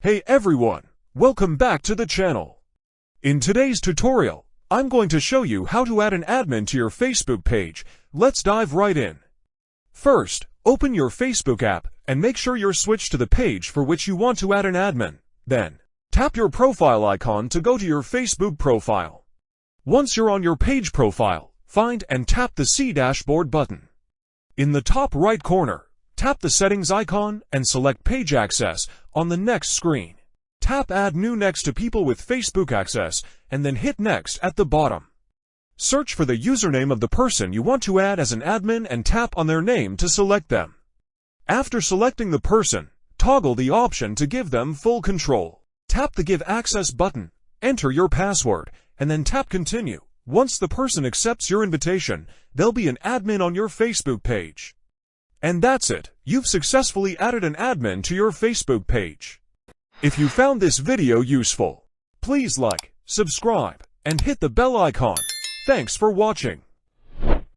Hey everyone, welcome back to the channel. In today's tutorial, I'm going to show you how to add an admin to your Facebook page. Let's dive right in. First, open your Facebook app and make sure you're switched to the page for which you want to add an admin. Then, tap your profile icon to go to your Facebook profile. Once you're on your page profile, find and tap the See Dashboard button. In the top right corner, tap the Settings icon and select Page Access on the next screen. Tap Add New next to people with Facebook access and then hit Next at the bottom. Search for the username of the person you want to add as an admin and tap on their name to select them. After selecting the person, toggle the option to give them full control. Tap the Give Access button, enter your password, and then tap Continue. Once the person accepts your invitation, they'll be an admin on your Facebook page. And that's it, you've successfully added an admin to your Facebook page. If you found this video useful, please like, subscribe, and hit the bell icon. Thanks for watching.